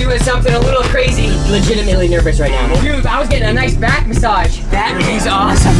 doing something a little crazy. Legitimately nervous right now. Dude, I was getting a nice back massage. That is awesome.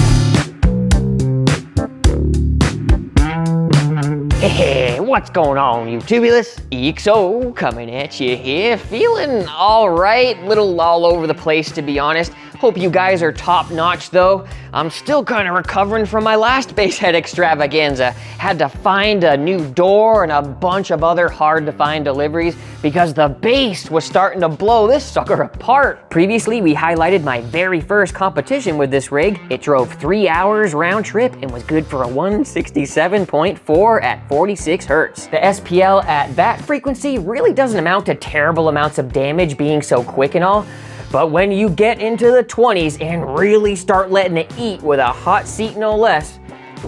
Hey, what's going on, YouTubulous? EXO coming at you here. Feeling all right, little all over the place, to be honest. Hope you guys are top notch though. I'm still kind of recovering from my last Basshead extravaganza. Had to find a new door and a bunch of other hard to find deliveries because the bass was starting to blow this sucker apart. Previously, we highlighted my very first competition with this rig. It drove 3 hours round trip and was good for a 167.4 at 46 hertz. The SPL at that frequency really doesn't amount to terrible amounts of damage being so quick and all. But when you get into the 20s and really start letting it eat with a hot seat no less,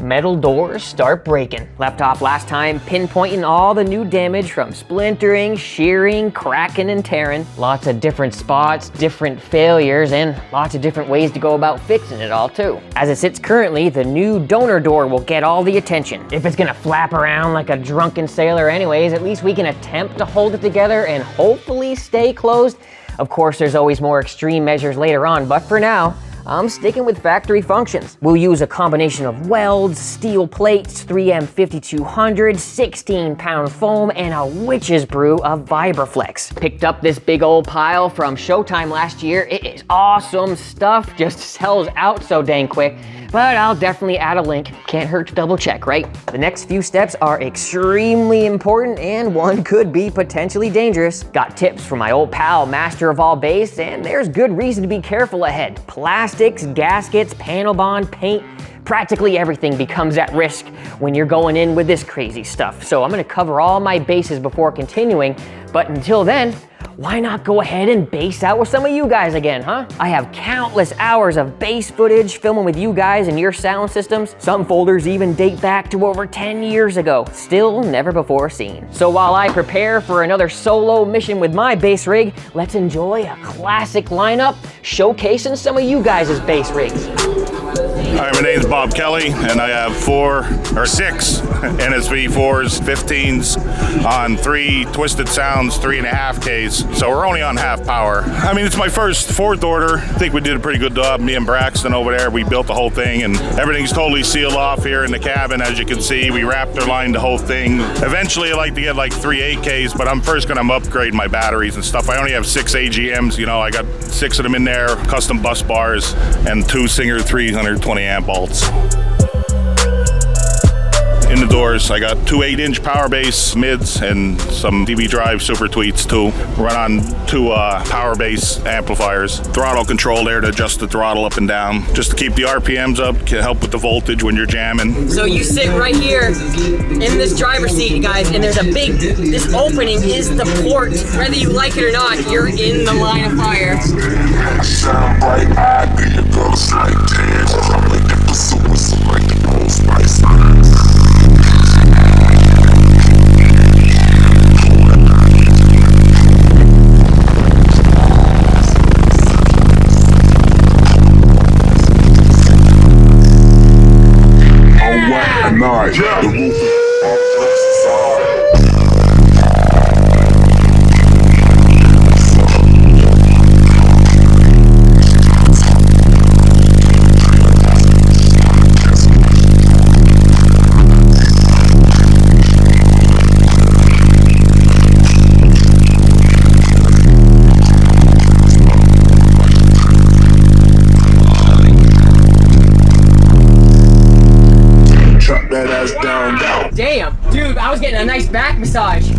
metal doors start breaking. Left off last time pinpointing all the new damage from splintering, shearing, cracking, and tearing. Lots of different spots, different failures, and lots of different ways to go about fixing it all too. As it sits currently, the new donor door will get all the attention. If it's gonna flap around like a drunken sailor anyways, at least we can attempt to hold it together and hopefully stay closed. Of course, there's always more extreme measures later on, but for now, I'm sticking with factory functions. We'll use a combination of welds, steel plates, 3M 5200, 16-pound foam, and a witch's brew of Vibraflex. Picked up this big old pile from Showtime last year. It is awesome stuff, just sells out so dang quick. But I'll definitely add a link. Can't hurt to double check, right? The next few steps are extremely important and one could be potentially dangerous. Got tips from my old pal, Master of All Bass, and there's good reason to be careful ahead. Plastics, gaskets, panel bond, paint, practically everything becomes at risk when you're going in with this crazy stuff. So I'm gonna cover all my bases before continuing, but until then, why not go ahead and bass out with some of you guys again, huh? I have countless hours of bass footage filming with you guys and your sound systems. Some folders even date back to over 10 years ago. Still never before seen. So while I prepare for another solo mission with my bass rig, let's enjoy a classic lineup showcasing some of you guys' bass rigs. Hi, my name's Bob Kelly, and I have 6 NSV4s, 15s on 3 Twisted Sounds 3.5Ks, so we're only on half power. I mean, it's my first 4th order. I think we did a pretty good job. Me and Braxton over there, we built the whole thing, and everything's totally sealed off here in the cabin. As you can see, we Raptor lined the whole thing. Eventually, I like to get like 3 8Ks, but I'm first gonna upgrade my batteries and stuff. I only have 6 AGMs, you know, I got 6 of them in there, custom bus bars, and 2 Singer 320 amp bolts. In the doors, I got 2 8-inch power bass mids and some DB drive super tweets too. Run on 2 power bass amplifiers. Throttle control there to adjust the throttle up and down, just to keep the RPMs up, can help with the voltage when you're jamming. So you sit right here in this driver's seat, guys, and there's a this opening is the port. Whether you like it or not, you're in the line of fire. Damn, dude, I was getting a nice back massage.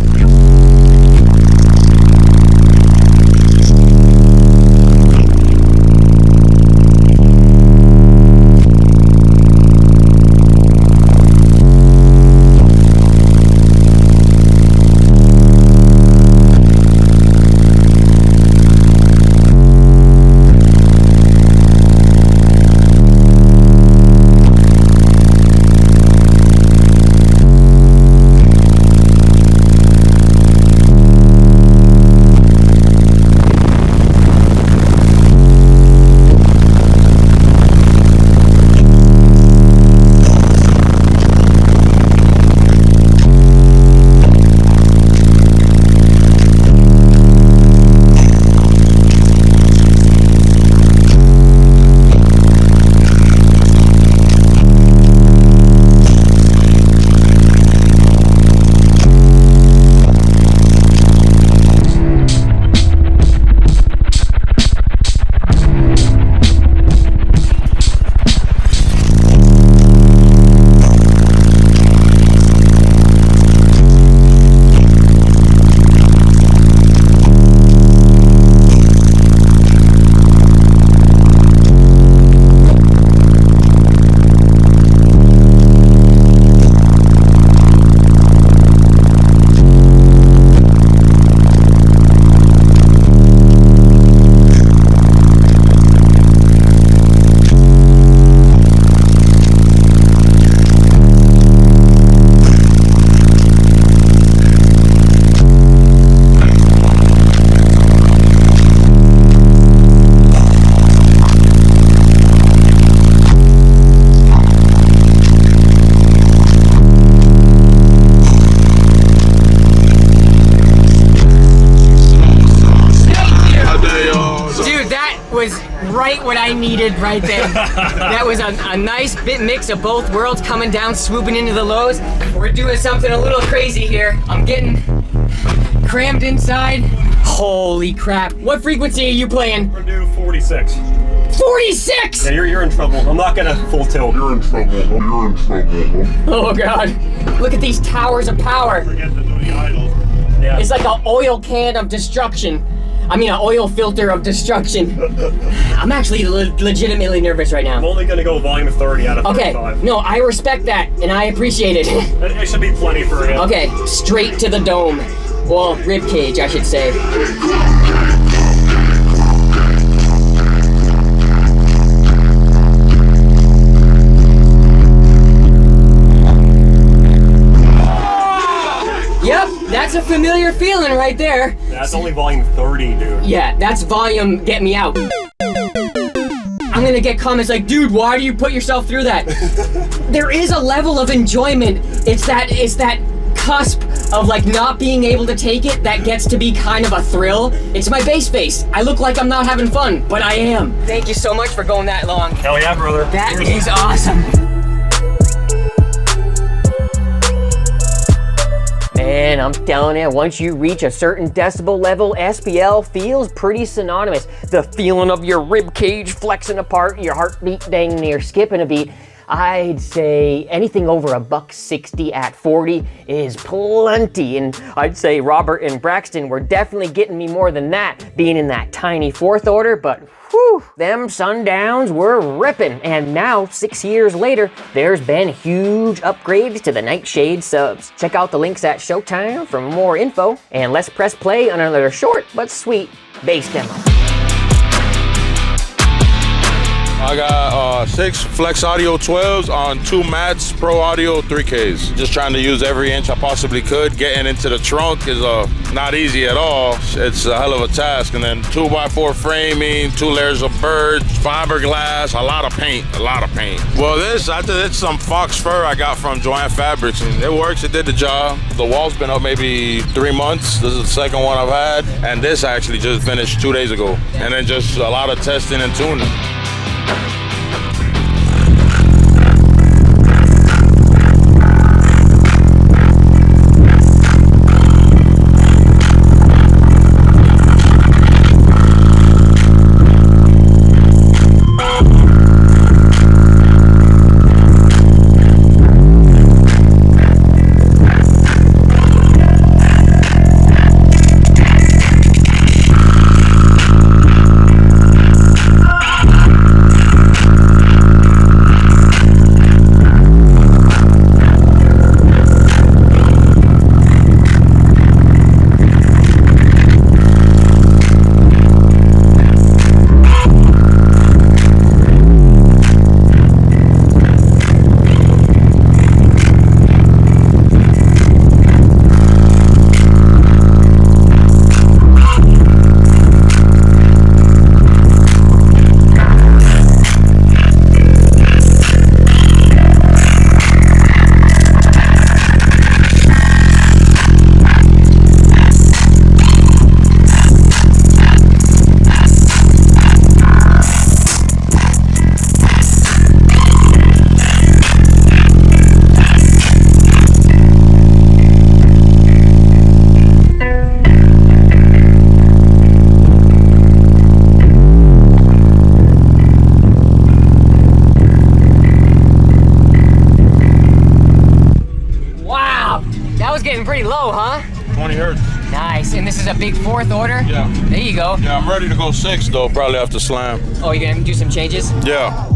was right what I needed right there. That was a nice bit mix of both worlds coming down, swooping into the lows. We're doing something a little crazy here. I'm getting crammed inside. Holy crap. What frequency are you playing? We're gonna do 46. 46! Yeah, you're in trouble. I'm not gonna full tilt. You're in trouble. You're in trouble. Oh God. Look at these towers of power. Forget to do the idle. Yeah. It's like an oil can of destruction. I mean, an oil filter of destruction. I'm actually legitimately nervous right I'm now. only gonna go volume 30 out of 35. Okay, no, I respect that, and I appreciate it. It should be plenty for you. Okay, straight to the dome. Well, rib cage, I should say. Yep, that's a familiar feeling right there. That's only volume 30, dude. Yeah, that's volume get me out. I'm gonna get comments like, dude, why do you put yourself through that? There is a level of enjoyment. It's that cusp of like not being able to take it that gets to be kind of a thrill. It's my bass face. I look like I'm not having fun, but I am. Thank you so much for going that long. Hell yeah, brother. That is awesome. Man, I'm telling you, once you reach a certain decibel level, SPL feels pretty synonymous. The feeling of your rib cage flexing apart, your heartbeat dang near skipping a beat. I'd say anything over $160 at 40 is plenty, and I'd say Robert and Braxton were definitely getting me more than that, being in that tiny fourth order, but whew, them Sundowns were ripping, and now 6 years later, there's been huge upgrades to the Nightshade subs. Check out the links at Showtime for more info, and let's press play on another short but sweet bass demo. I got 6 Flex Audio 12s on 2 Mats Pro Audio 3Ks. Just trying to use every inch I possibly could. Getting into the trunk is not easy at all. It's a hell of a task. And then 2x4 framing, 2 layers of birch, fiberglass, a lot of paint. Well, it's some fox fur I got from Joanne Fabrics, and it works. It did the job. The wall's been up maybe 3 months. This is the second one I've had, and this actually just finished 2 days ago. And then just a lot of testing and tuning. Pretty low, huh? 20 hertz. Nice, and this is a big fourth order? Yeah. There you go. Yeah, I'm ready to go 6 though, probably after slam. Oh, you're gonna do some changes? Yeah.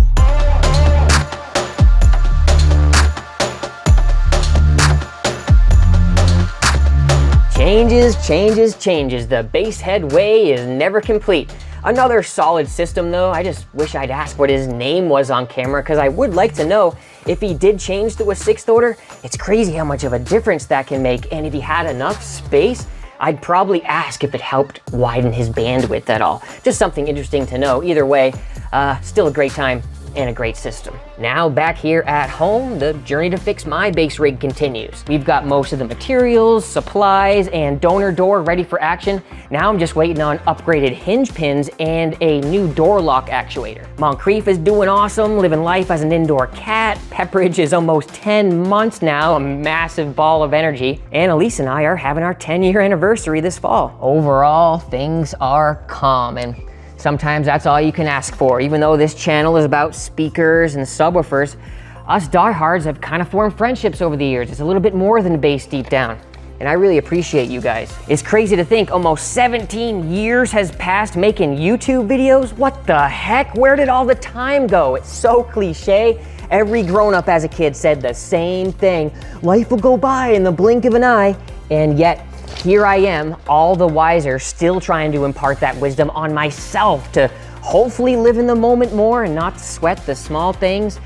Changes. The Basshead way is never complete. Another solid system though. I just wish I'd asked what his name was on camera, because I would like to know if he did change to a 6th order. It's crazy how much of a difference that can make, and if he had enough space, I'd probably ask if it helped widen his bandwidth at all. Just something interesting to know. Either way, still a great time. and a great system. Now back here at home, the journey to fix my bass rig continues. We've got most of the materials, supplies, and donor door ready for action. Now I'm just waiting on upgraded hinge pins and a new door lock actuator. Moncrief is doing awesome, living life as an indoor cat. Pepperidge is almost 10 months now, a massive ball of energy. And Elise and I are having our 10-year anniversary this fall. Overall, things are calm, and sometimes that's all you can ask for. Even though this channel is about speakers and subwoofers, us diehards have kind of formed friendships over the years. It's a little bit more than bass deep down, and I really appreciate you guys. It's crazy to think almost 17 years has passed making YouTube videos. What the heck? Where did all the time go? It's so cliche. Every grown-up as a kid said the same thing. Life will go by in the blink of an eye, and yet here I am, all the wiser, still trying to impart that wisdom on myself to hopefully live in the moment more and not sweat the small things.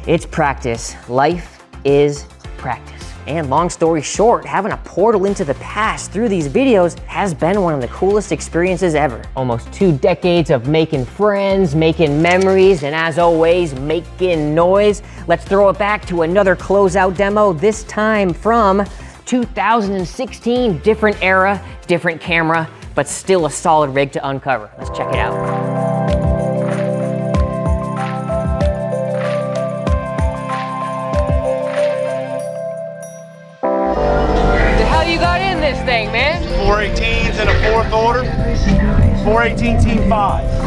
It's practice. Life is practice. And long story short, having a portal into the past through these videos has been one of the coolest experiences ever. Almost 2 decades of making friends, making memories, and as always, making noise. Let's throw it back to another closeout demo, this time from 2016, different era, different camera, but still a solid rig to uncover. Let's check it out. You got in this thing, man? 418s in a 4th order. 418 Team 5.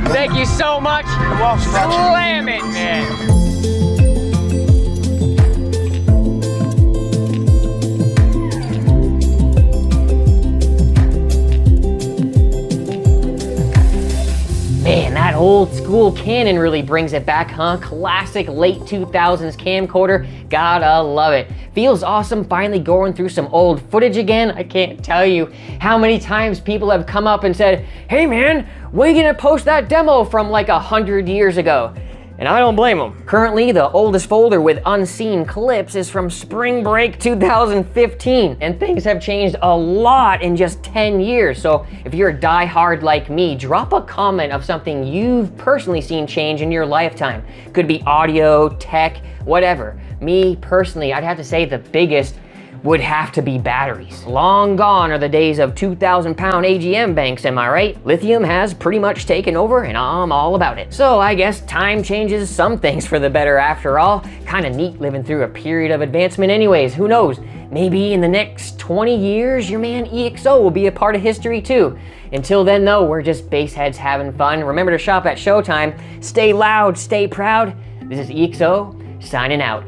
Thank you so much. Slam it, man. Man, that old school Canon really brings it back, huh? Classic late 2000s camcorder, gotta love it. Feels awesome finally going through some old footage again. I can't tell you how many times people have come up and said, hey man, when are you gonna post that demo from like 100 years ago? And I don't blame them. Currently, the oldest folder with unseen clips is from Spring Break 2015, and things have changed a lot in just 10 years. So if you're a diehard like me, drop a comment of something you've personally seen change in your lifetime. Could be audio, tech, whatever. Me personally, I'd have to say the biggest would have to be batteries. Long gone are the days of 2,000-pound AGM banks, am I right? Lithium has pretty much taken over, and I'm all about it. So I guess time changes some things for the better after all. Kinda neat living through a period of advancement anyways, who knows? Maybe in the next 20 years, your man EXO will be a part of history too. Until then though, we're just bassheads having fun. Remember to shop at Showtime. Stay loud, stay proud. This is EXO signing out.